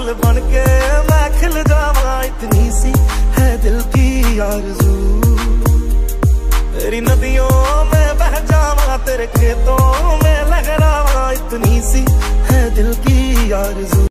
फूल बन के मैं खिल जावा, इतनी सी है दिल की आरज़ू। तेरी नदियों में बह जावा, तेरे खेतों में लहरावा, इतनी सी है दिल की आरज़ू।